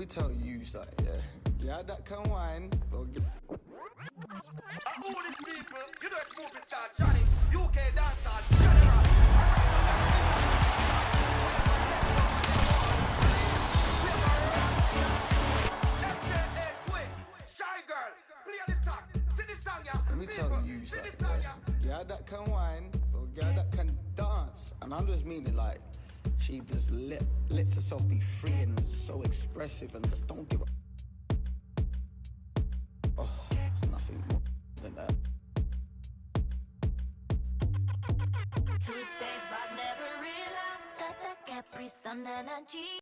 tell you something, yeah? Yeah, that can wine. All these people, you know it's movie star Johnny, UK dancehall, general. Shy girl, play this song. Sing this song, yeah. Let me tell you something, yeah? Yeah, that can wine. Yeah, that can dance. And I'm just meaning like, she just lets herself be free and so expressive and just don't give a... Oh, there's nothing more than that. True safe, I've never realized that Capri Sun energy.